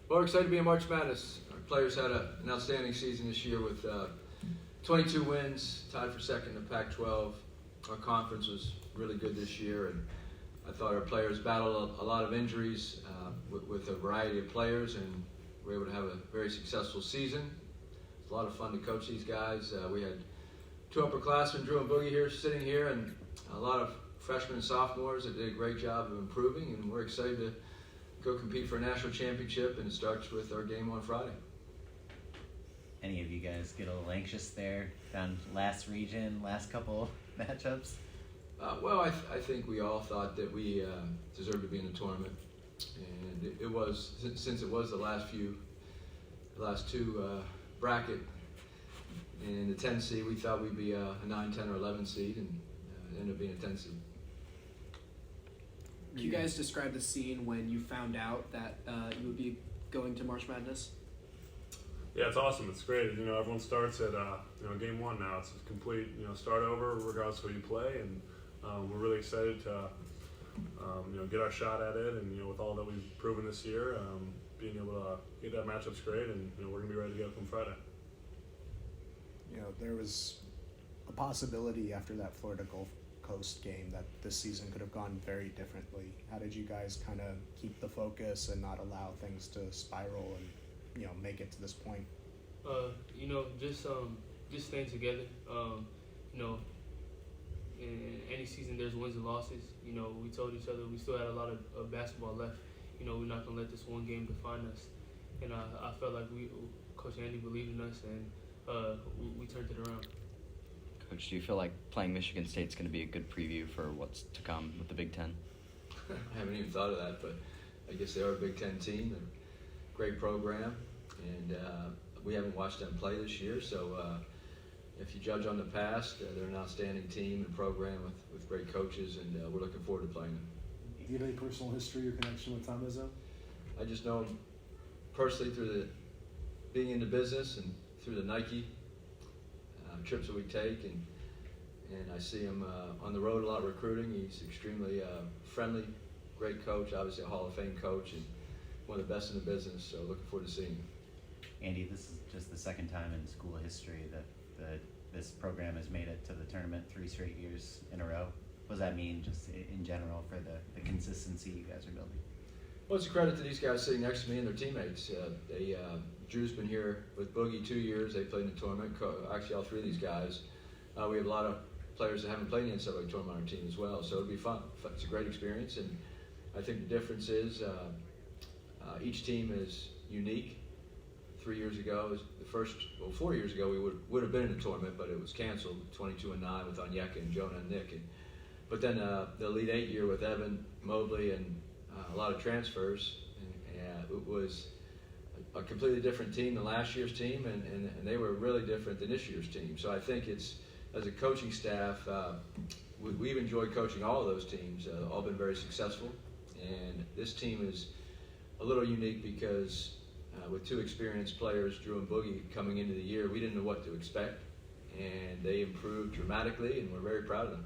Well, we're excited to be in March Madness. Our players had an outstanding season this year with 22 wins, tied for second in the Pac-12. Our conference was really good this year, and I thought our players battled a lot of injuries with a variety of players, and were able to have a very successful season. It's a lot of fun to coach these guys. We had two upperclassmen, Drew and Boogie, here sitting here, and a lot of freshmen and sophomores that did a great job of improving, and we're excited to go compete for a national championship, and it starts with our game on Friday. Any of you guys get a little anxious there on last region, last couple matchups? Well, I think we all thought that we deserved to be in the tournament, and it was, since it was the last two bracket in the 10 seed, we thought we'd be a 9, 10, or 11 seed, and it ended up being a 10 seed. Can you guys describe the scene when you found out that you would be going to March Madness? Yeah, it's awesome. It's great. You know, everyone starts at game one now. It's a complete start over regardless of who you play, and we're really excited to get our shot at it. And with all that we've proven this year, being able to get that matchup's great, and we're gonna be ready to go come Friday. There was a possibility after that Florida Gulf Coast game that this season could have gone very differently. How did you guys kind of keep the focus and not allow things to spiral and make it to this point? Just staying together. In any season there's wins and losses. We told each other we still had a lot of basketball left. We're not gonna let this one game define us. And I felt like Coach Andy believed in us, and we turned it around. Coach, do you feel like playing Michigan State's going to be a good preview for what's to come with the Big Ten? I haven't even thought of that, but I guess they are a Big Ten team, and great program, and we haven't watched them play this year, so if you judge on the past, they're an outstanding team and program with great coaches, and we're looking forward to playing them. Do you have any personal history or connection with Tom Izzo? I just know him personally through being in the business and through the Nike trips that we take, and I see him on the road a lot recruiting. He's extremely friendly, great coach, obviously a Hall of Fame coach, and one of the best in the business, so looking forward to seeing him. Andy, this is just the second time in school history that this program has made it to the tournament 3 straight years in a row. What does that mean just in general for the consistency you guys are building? Well, it's a credit to these guys sitting next to me and their teammates. Drew's been here with Boogie 2 years. They played in the tournament. Actually, all 3 of these guys. We have a lot of players that haven't played in the NCAA tournament on our team as well, so it'll be fun. It's a great experience, and I think the difference is each team is unique. 4 years ago, we would have been in the tournament, but it was canceled, 22-9 with Onyeka and Jonah and Nick. But then the Elite 8 year with Evan, Mobley, and a lot of transfers, and it was a completely different team than last year's team, and they were really different than this year's team. So I think it's, as a coaching staff, we've enjoyed coaching all of those teams, all been very successful, and this team is a little unique because with 2 experienced players, Drew and Boogie, coming into the year, we didn't know what to expect, and they improved dramatically, and we're very proud of them.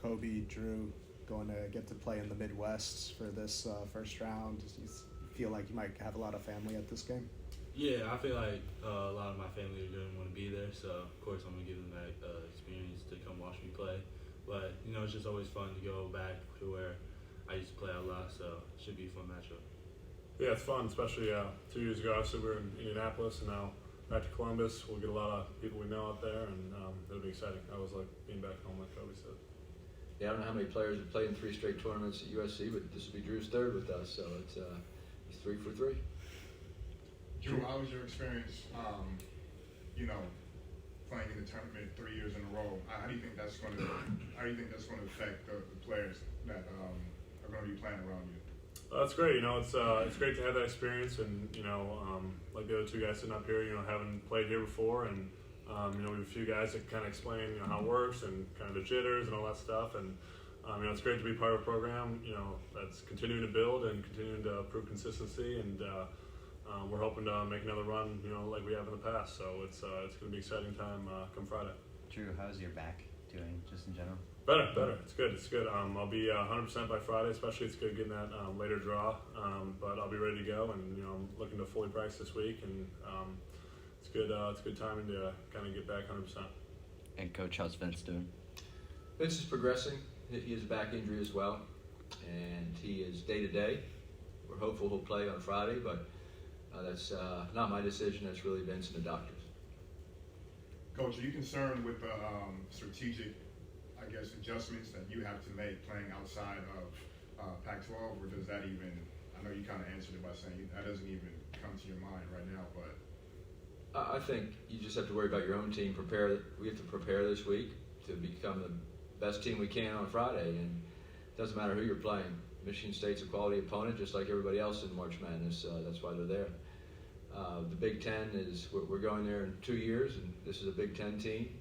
Kobe, Drew, going to get to play in the Midwest for this first round. You feel like you might have a lot of family at this game? Yeah, I feel like a lot of my family are going to want to be there, so of course I'm going to give them that experience to come watch me play. But, it's just always fun to go back to where I used to play a lot, so it should be a fun matchup. Yeah, it's fun, especially 2 years ago. Obviously, we were in Indianapolis, and now back to Columbus. We'll get a lot of people we know out there, and it'll be exciting. I always like being back home, like Kobe said. Yeah, I don't know how many players have played in 3 straight tournaments at USC, but this will be Drew's 3rd with us, so it's he's 3 for 3. Drew, how was your experience, playing in the tournament 3 years in a row? How do you think that's going to affect the players that are going to be playing around you? That's great. It's great to have that experience, and like the other 2 guys sitting up here, having played here before, and we have a few guys that kind of explain how it works and kind of the jitters and all that stuff, and it's great to be part of a program that's continuing to build and continuing to prove consistency, and we're hoping to make another run like we have in the past. So it's going to be an exciting time come Friday. Drew, how's your back doing just in general? Better. It's good. I'll be 100% by Friday, especially it's good getting that later draw, but I'll be ready ready to go, and I'm looking to fully practice this week, and it's good. It's good timing to kind of get back 100%. And Coach, how's Vince doing? Vince is progressing. He has a back injury as well, and he is day to day. We're hopeful he'll play on Friday, but that's not my decision. That's really Vince and the doctors. Coach, are you concerned with the strategic, I guess, adjustments that you have to make playing outside of Pac-12, or does that even? I know you kind of answered it by saying that doesn't even come to your mind right now, but. I think you just have to worry about your own team. We have to prepare this week to become the best team we can on Friday, and it doesn't matter who you're playing. Michigan State's a quality opponent, just like everybody else in March Madness. That's why they're there. The Big Ten is we're going there in 2 years, and this is a Big Ten team.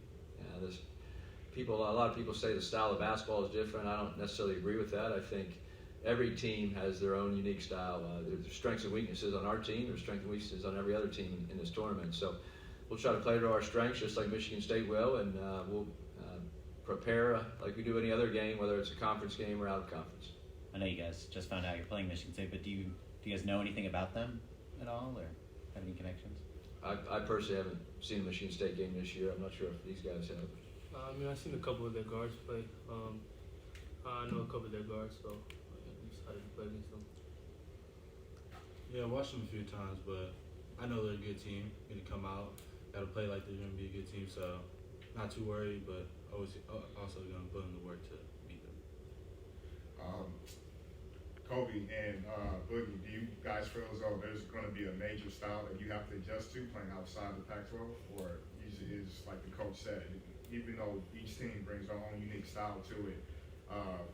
A lot of people say the style of basketball is different. I don't necessarily agree with that. I think every team has their own unique style. There's strengths and weaknesses on our team. There's strengths and weaknesses on every other team in this tournament. So we'll try to play to our strengths, just like Michigan State will, and we'll prepare like we do any other game, whether it's a conference game or out of conference. I know you guys just found out you're playing Michigan State, but do you guys know anything about them at all, or have any connections? I personally haven't seen a Michigan State game this year. I'm not sure if these guys have. I've seen a couple of their guards play. I know a couple of their guards, so I'm excited to play against them. Yeah, I watched them a few times, but I know they're a good team. Going to come out, got to play like they're going to be a good team, so not too worried, but also going to put in the work to beat them. Kobe and Boogie, do you guys feel as though there's going to be a major style that you have to adjust to playing outside the Pac-12, or is like the coach said, even though each team brings their own unique style to it,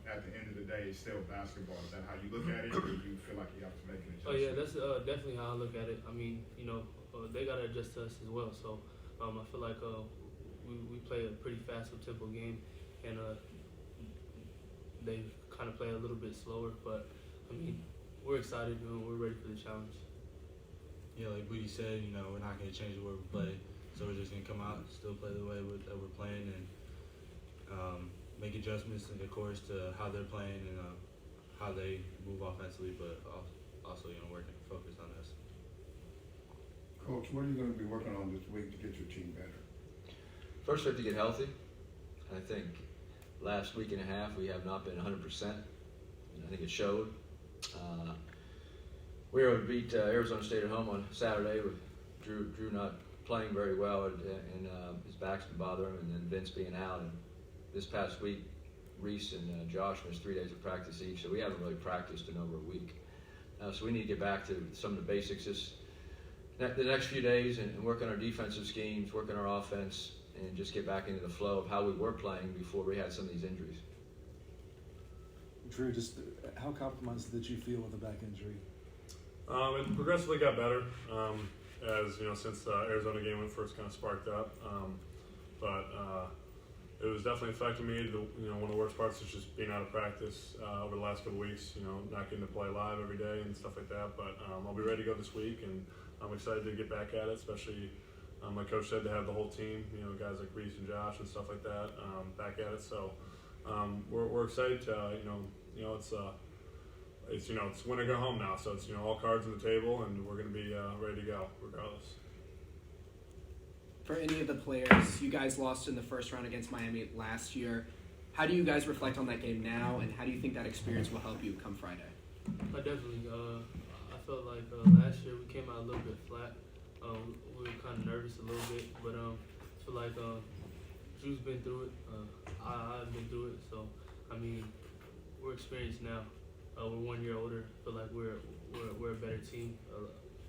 at the end of the day, it's still basketball? Is that how you look at it, or do you feel like you have to make an adjustment? Oh yeah, that's definitely how I look at it. I mean, they gotta adjust to us as well. So I feel like we play a pretty fast up-tempo game, and they kind of play a little bit slower. But I mean, we're excited and we're ready for the challenge. Yeah, like Boogie said, we're not going to change the way we play, so we're just going to come out and still play the way that we're playing, and make adjustments, of course, to how they're playing and how they move offensively, but also working focused on us. Coach, what are you going to be working on this week to get your team better? First, we have to get healthy. I think last week and a half we have not been 100%. And I think it showed. We were able to beat Arizona State at home on Saturday with Drew not playing very well, and his back's been bothering him, and then Vince being out. And this past week, Reese and Josh missed 3 days of practice each, so we haven't really practiced in over a week. So we need to get back to some of the basics the next few days and work on our defensive schemes, work on our offense, and just get back into the flow of how we were playing before we had some of these injuries. Drew, just how compromised did you feel with the back injury? It progressively got better as since the Arizona game when it first kind of sparked up. But it was definitely affecting me. One of the worst parts is just being out of practice over the last couple of weeks. Not getting to play live every day and stuff like that. But I'll be ready to go this week, and I'm excited to get back at it. Especially, like Coach said, to have the whole team. Guys like Reese and Josh and stuff like that back at it. So we're excited to it's win or go home now. So it's all cards on the table, and we're going to be ready to go regardless. For any of the players, you guys lost in the first round against Miami last year. How do you guys reflect on that game now, and how do you think that experience will help you come Friday? I definitely. I felt like last year we came out a little bit flat. We were kind of nervous a little bit, but I feel like Drew's been through it. I've been through it, so I mean, we're experienced now. We're 1 year older. I feel like we're a better team.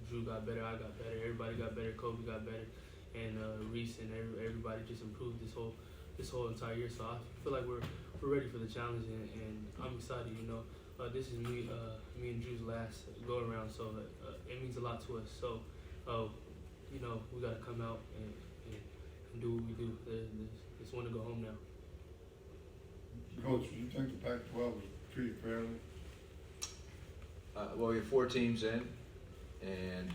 Drew got better. I got better. Everybody got better. Kobe got better. And Reese and everybody just improved this whole entire year. So I feel like we're ready for the challenge, and I'm excited. This is me and Drew's last go around, so it means a lot to us. So we got to come out and do what we do. It's one to go home now. Coach, do you think the Pac-12 was treated fairly? Well, we have 4 teams in, and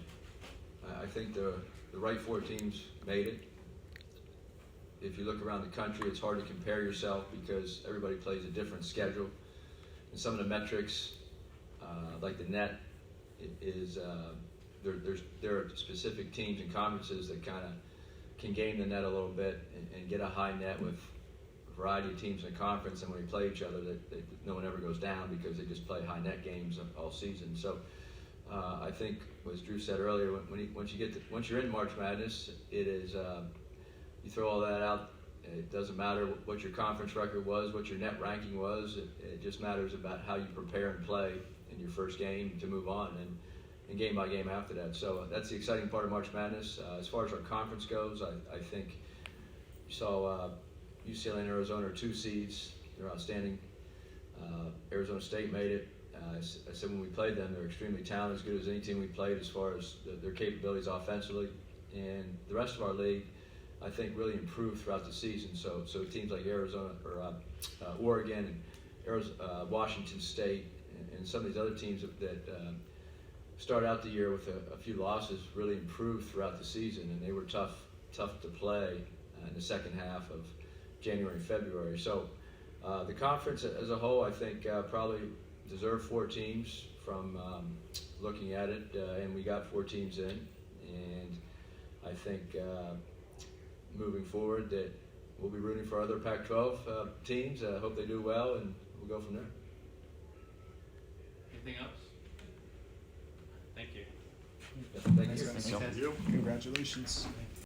I think the right 4 teams made it. If you look around the country, it's hard to compare yourself because everybody plays a different schedule. And some of the metrics, like the net is there are specific teams and conferences that kind of can game the net a little bit and get a high net with a variety of teams in a conference, and when we play each other, no one ever goes down because they just play high net games all season. So I think, as Drew said earlier, once you're in March Madness, it is you throw all that out. It doesn't matter what your conference record was, what your net ranking was. It just matters about how you prepare and play in your first game to move on, and game by game after that. So that's the exciting part of March Madness. As far as our conference goes, I think you saw UCLA and Arizona are 2 seeds. They're outstanding. Arizona State made it. I said when we played them, they're extremely talented, as good as any team we played as far as their capabilities offensively. And the rest of our league, I think, really improved throughout the season. So teams like Arizona or Oregon and Washington State and some of these other teams that started out the year with a few losses really improved throughout the season, and they were tough to play in the second half of January and February. So the conference as a whole, I think, probably deserved 4 teams from looking at it, and we got 4 teams in. And I think moving forward that we'll be rooting for other Pac-12 teams. I hope they do well, and we'll go from there. Anything else? Thank you. Thank you. Thanks, guys. Thank you. Congratulations.